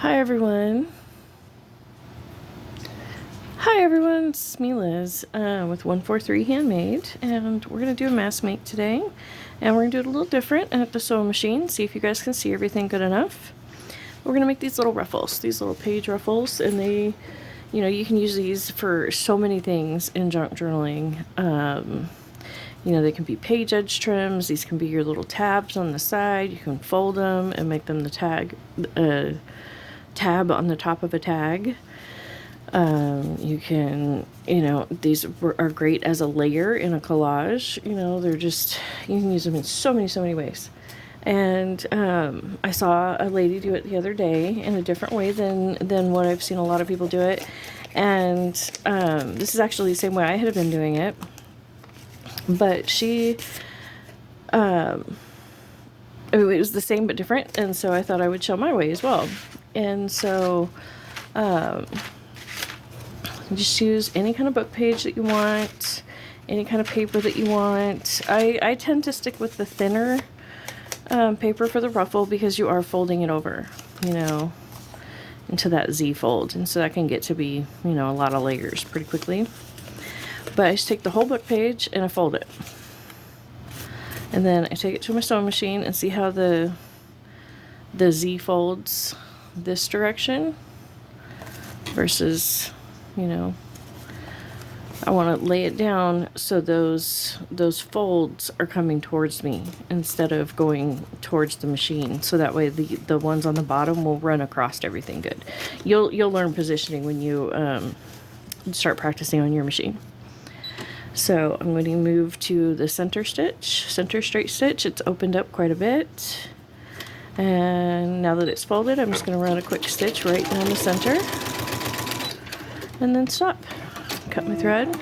Hi everyone. It's me Liz with 143 Handmade, and we're going to do a mass make today, and we're going to do it a little different at the sewing machine, see if you guys can see everything good enough. We're going to make these little ruffles, these little page ruffles, and they, you can use these for so many things in junk journaling. They can be page edge trims, these can be your little tabs on the side, you can fold them and make them the tab on the top of a tag. You can, these are great as a layer in a collage. They're just, you can use them in so many ways. And I saw a lady do it the other day in a different way than what I've seen a lot of people do it. And this is actually the same way I had been doing it. But she, it was the same but different. And so I thought I would show my way as well. And so, just use any kind of book page that you want, any kind of paper that you want. I tend to stick with the thinner paper for the ruffle because you are folding it over, into that Z fold. And so that can get to be, a lot of layers pretty quickly. But I just take the whole book page and I fold it. And then I take it to my sewing machine and see how the Z folds this direction versus, I want to lay it down so those folds are coming towards me instead of going towards the machine. So that way the ones on the bottom will run across everything good. You'll learn positioning when you start practicing on your machine. So I'm going to move to the center straight stitch. It's opened up quite a bit. And now that it's folded, I'm just going to run a quick stitch right down the center. And then stop. Cut my thread.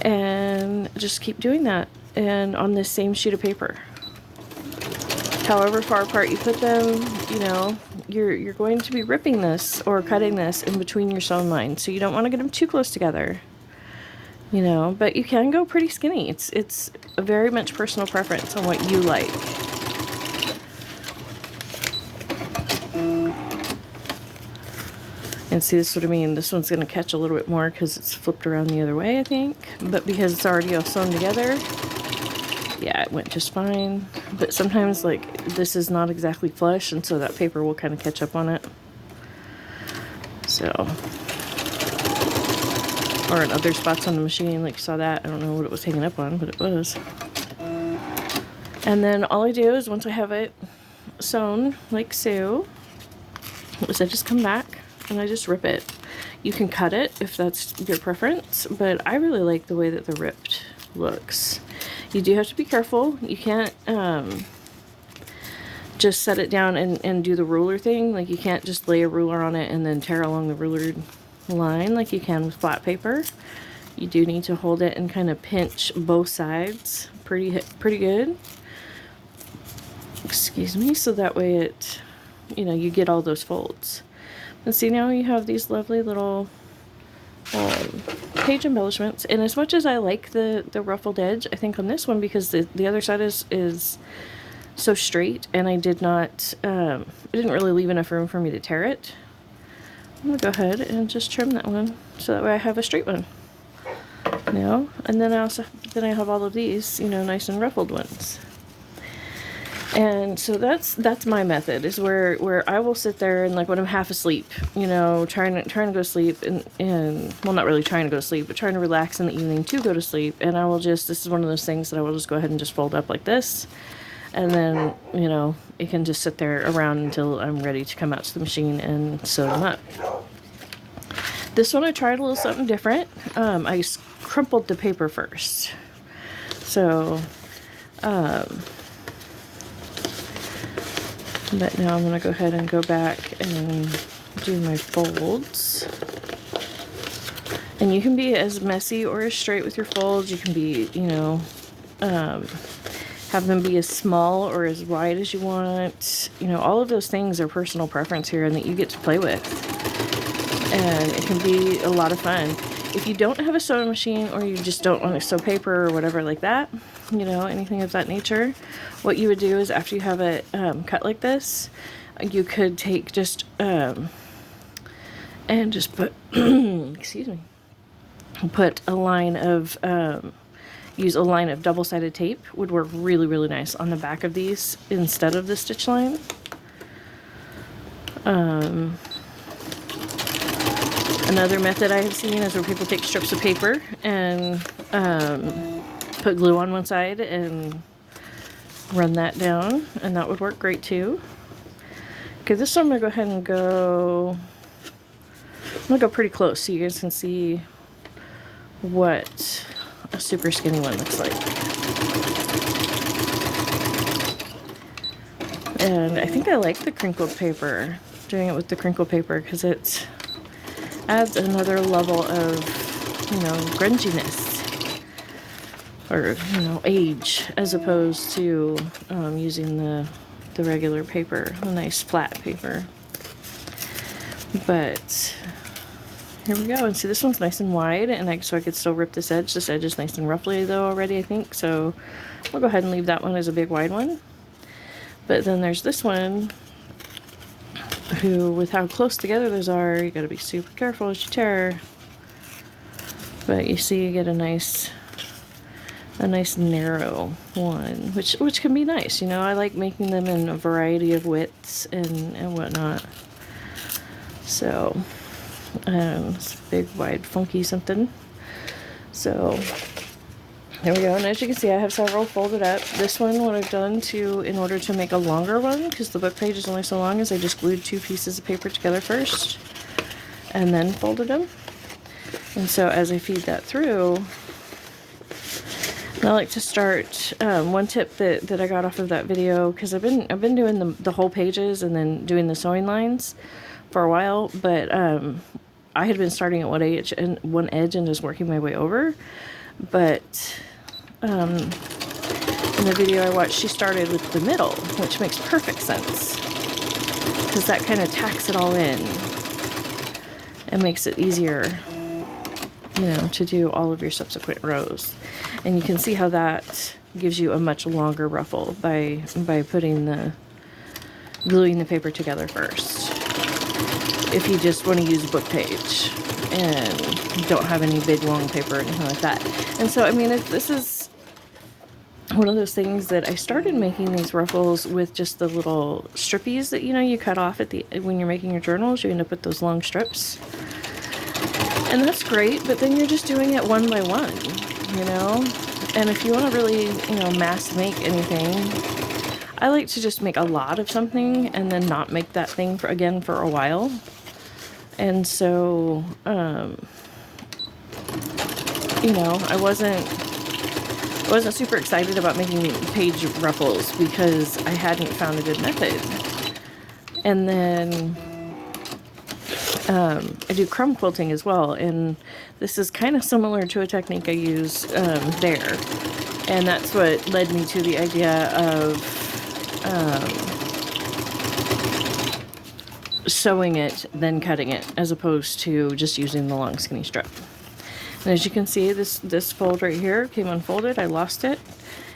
And just keep doing that. And on this same sheet of paper. However far apart you put them, you're going to be ripping this or cutting this in between your sewing lines. So you don't want to get them too close together. But you can go pretty skinny. It's a very much personal preference on what you like. And see, this is what I mean. This one's going to catch a little bit more because it's flipped around the other way, I think. But because it's already all sewn together, yeah, it went just fine. But sometimes, this is not exactly flush, and so that paper will kind of catch up on it. So, or in other spots on the machine, like you saw that. I don't know what it was hanging up on, but it was. And then all I do is once I have it sewn, like so, is I just come back and I just rip it. You can cut it if that's your preference, but I really like the way that the ripped looks. You do have to be careful. You can't just set it down and do the ruler thing. Like, you can't just lay a ruler on it and then tear along the ruler line like you can with flat paper. You do need to hold it and kind of pinch both sides pretty good. Excuse me. So that way it, you get all those folds. And see, now you have these lovely little page embellishments. And as much as I like the ruffled edge, I think on this one, because the other side is so straight, and I did not, it didn't really leave enough room for me to tear it. I'm going to go ahead and just trim that one so that way I have a straight one. And then I have all of these, nice and ruffled ones. And so that's my method, is where I will sit there and, like, when I'm half asleep, trying to go to sleep and well, not really trying to go to sleep, but trying to relax in the evening to go to sleep. And I will this is one of those things that I will just go ahead and just fold up like this. And then, it can just sit there around until I'm ready to come out to the machine and sew them up. This one I tried a little something different. I crumpled the paper first. So, but now I'm going to go ahead and go back and do my folds. And you can be as messy or as straight with your folds. You can be, have them be as small or as wide as you want. All of those things are personal preference here and that you get to play with. And it can be a lot of fun. If you don't have a sewing machine, or you just don't want to sew paper or whatever like that, anything of that nature, what you would do is, after you have it cut like this, You could take just, and just put, excuse me, put a line of, use a line of double-sided tape. Would work really, really nice on the back of these instead of the stitch line. Another method I have seen is where people take strips of paper and put glue on one side and run that down, and that would work great too. Okay, this one I'm gonna go ahead and go, I'm gonna go pretty close so you guys can see what a super skinny one looks like. And I think I like the crinkled paper, doing it with the crinkled paper, because it adds another level of, you know, grunginess, or, you know, age, as opposed to using the regular paper, the nice flat paper. But here we go, and see, this one's nice and wide, and so I could still rip this edge. This edge is nice and ruffly though already, I think, so we'll go ahead and leave that one as a big wide one. But then there's this one, who, with how close together those are, you gotta be super careful as you tear. But you see, you get a nice narrow one, which can be nice. You know, I like making them in a variety of widths and whatnot. So, it's a big, wide, funky something. So, there we go. And as you can see, I have several folded up. This one, what I've done in order to make a longer one, because the book page is only so long, is I just glued 2 pieces of paper together first and then folded them. And so as I feed that through, I like to start, one tip that I got off of that video, because I've been doing the whole pages and then doing the sewing lines for a while, but I had been starting at one edge and just working my way over. But in the video I watched, she started with the middle, which makes perfect sense, because that kind of tacks it all in and makes it easier, you know, to do all of your subsequent rows. And you can see how that gives you a much longer ruffle by gluing the paper together first, if you just want to use a book page and you don't have any big long paper or anything like that. And so, I mean, this is one of those things that I started making these ruffles with just the little strippies that, you know, you cut off when you're making your journals. You end up with those long strips, and that's great, but then you're just doing it one by one, you know. And if you want to really, you know, mass make anything, I like to just make a lot of something and then not make that thing for a while. And so, you know, I wasn't super excited about making page ruffles because I hadn't found a good method. And then I do crumb quilting as well, and this is kind of similar to a technique I use there. And that's what led me to the idea of sewing it, then cutting it, as opposed to just using the long skinny strip. And as you can see, this fold right here came unfolded. I lost it,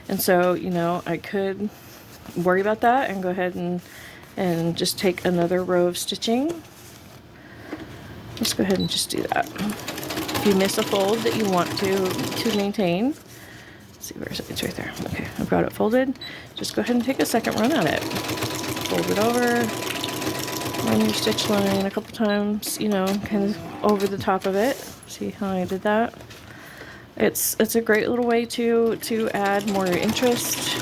and so, you know, I could worry about that and go ahead and just take another row of stitching. Let's go ahead and just do that. If you miss a fold that you want to maintain, let's see, where is it? It's right there. Okay, I've got it folded. Just go ahead and take a second run at it. Fold it over. Run your stitch line a couple times, you know, kind of over the top of it. See how I did that? It's a great little way to add more interest,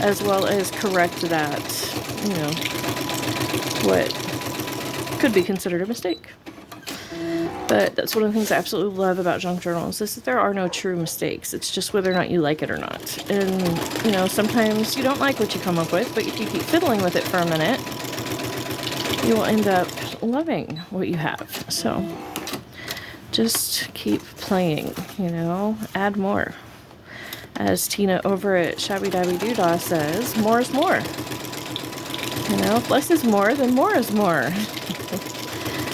as well as correct that, you know, what could be considered a mistake. But that's one of the things I absolutely love about junk journals, is that there are no true mistakes. It's just whether or not you like it or not. And, you know, sometimes you don't like what you come up with, but if you keep fiddling with it for a minute, you will end up loving what you have. So just keep playing, you know, add more. As Tina over at Shabby Dabby Doodah says, more is more. You know, if less is more, then more is more.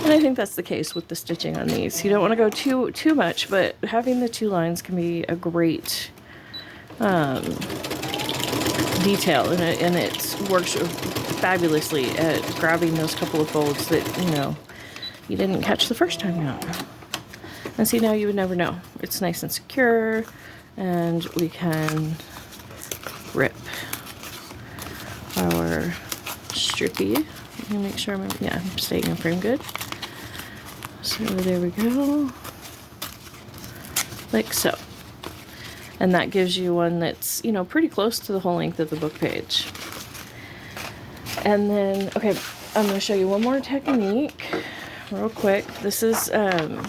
And I think that's the case with the stitching on these. You don't want to go too much, but having the 2 lines can be a great detail, and it works fabulously at grabbing those couple of folds that, you know, you didn't catch the first time out. And see, now you would never know. It's nice and secure, and we can rip our strippy. Let me make sure I'm staying in frame good. So there we go. Like so. And that gives you one that's, you know, pretty close to the whole length of the book page. And then, okay, I'm going to show you one more technique real quick. This is a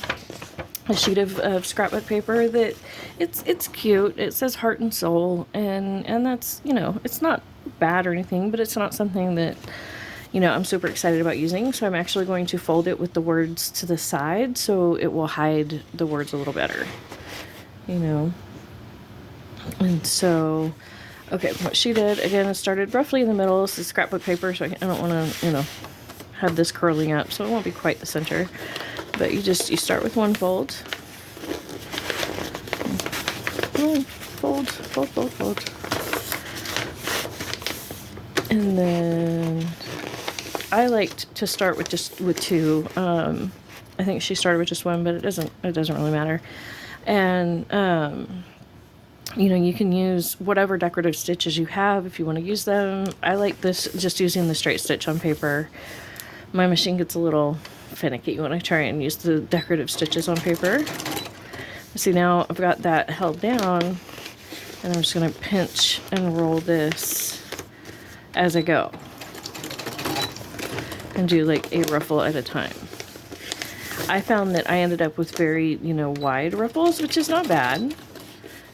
sheet of scrapbook paper that it's cute. It says heart and soul, and that's, you know, it's not bad or anything, but it's not something that, you know, I'm super excited about using. So I'm actually going to fold it with the words to the side so it will hide the words a little better, you know. And so, okay, what she did, again, it started roughly in the middle. This is scrapbook paper, so I don't want to, you know, have this curling up, so it won't be quite the center. But you start with one fold. Fold, fold, fold, fold. And then I liked to start with two. I think she started with just one, but it doesn't really matter. And you know, you can use whatever decorative stitches you have if you want to use them. I like this, just using the straight stitch on paper. My machine gets a little finicky when I try and use the decorative stitches on paper. See, now I've got that held down, and I'm just going to pinch and roll this as I go. And do like a ruffle at a time. I found that I ended up with very, you know, wide ruffles, which is not bad.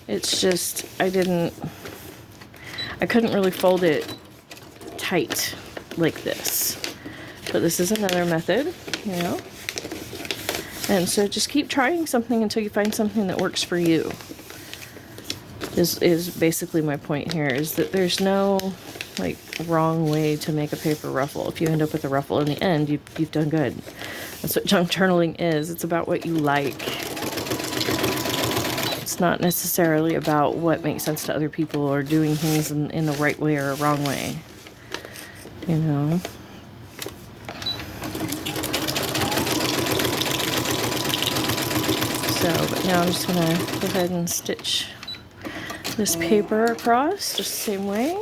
It's just, I couldn't really fold it tight like this. But this is another method, you know. And so just keep trying something until you find something that works for you. Is basically my point here, is that there's no like wrong way to make a paper ruffle. If you end up with a ruffle in the end, you've done good. That's what junk journaling is. It's about what you like. It's not necessarily about what makes sense to other people or doing things in the right way or a wrong way. You know? So, but now I'm just going to go ahead and stitch this paper across just the same way.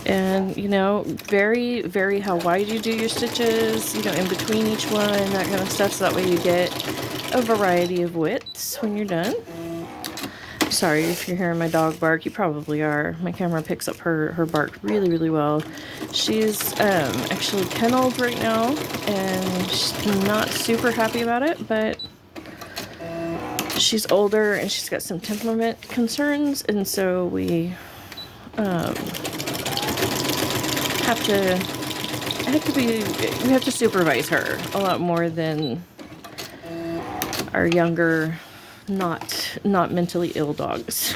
And, you know, vary how wide you do your stitches, you know, in between each one, that kind of stuff, so that way you get a variety of widths when you're done. Sorry if you're hearing my dog bark, you probably are. My camera picks up her bark really, really well. She's actually kenneled right now, and she's not super happy about it, but she's older and she's got some temperament concerns, and so we we have to supervise her a lot more than our younger, not mentally ill dogs.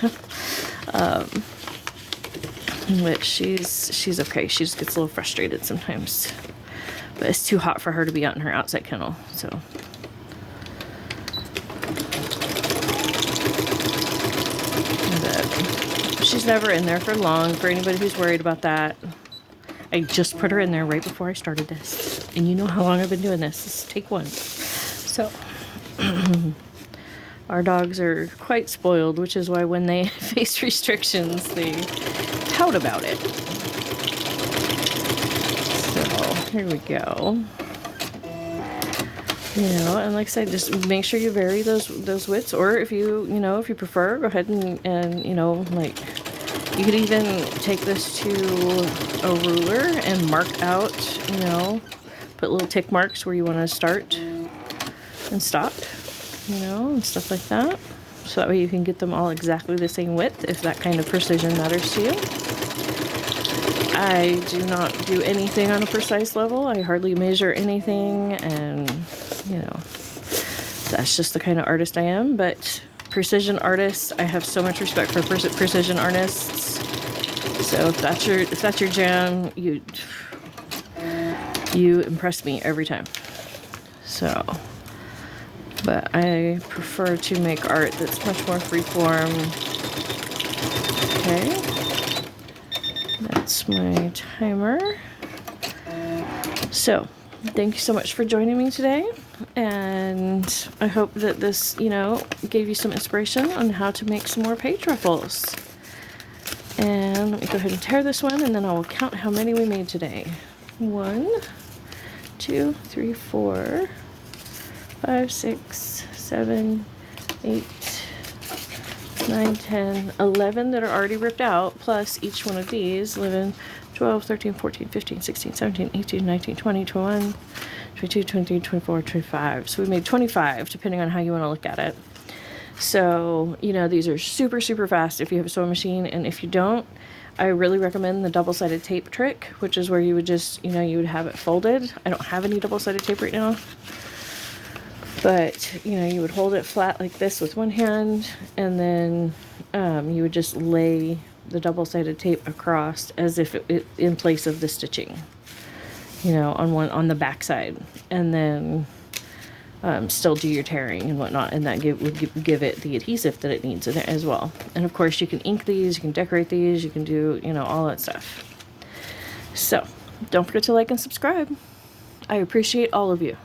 Which she's okay. She just gets a little frustrated sometimes, but it's too hot for her to be out in her outside kennel. So she's never in there for long. For anybody who's worried about that, I just put her in there right before I started this. And you know how long I've been doing this. This is take one. So, our dogs are quite spoiled, which is why when they face restrictions, they pout about it. So, here we go. You know, and like I said, just make sure you vary those widths. Or if you prefer, go ahead and you know, like, you could even take this to a ruler and mark out, you know, put little tick marks where you want to start and stop, you know, and stuff like that. So that way you can get them all exactly the same width if that kind of precision matters to you. I do not do anything on a precise level. I hardly measure anything, and, you know, that's just the kind of artist I am. But precision artists, I have so much respect for precision artists. So if that's your jam, you impress me every time. So, but I prefer to make art that's much more freeform. Okay, that's set my timer. So, thank you so much for joining me today, and I hope that this, gave you some inspiration on how to make some more page ruffles. And let me go ahead and tear this one, and then I will count how many we made today. 1, 2, 3, 4, 5, 6, 7, 8, 9, 10, 11 that are already ripped out, plus each one of these, 11, 12, 13, 14, 15, 16, 17, 18, 19, 20, 21, 22, 23, 24, 25. So we made 25, depending on how you want to look at it. So, these are super, super fast if you have a sewing machine, and if you don't, I really recommend the double-sided tape trick, which is where you would just, you would have it folded. I don't have any double-sided tape right now, but, you would hold it flat like this with one hand, and then you would just lay the double-sided tape across as if it in place of the stitching, on the back side, and then still do your tearing and whatnot, and that would give it the adhesive that it needs in it as well. And of course, you can ink these, you can decorate these, you can do, all that stuff. So, don't forget to like and subscribe. I appreciate all of you.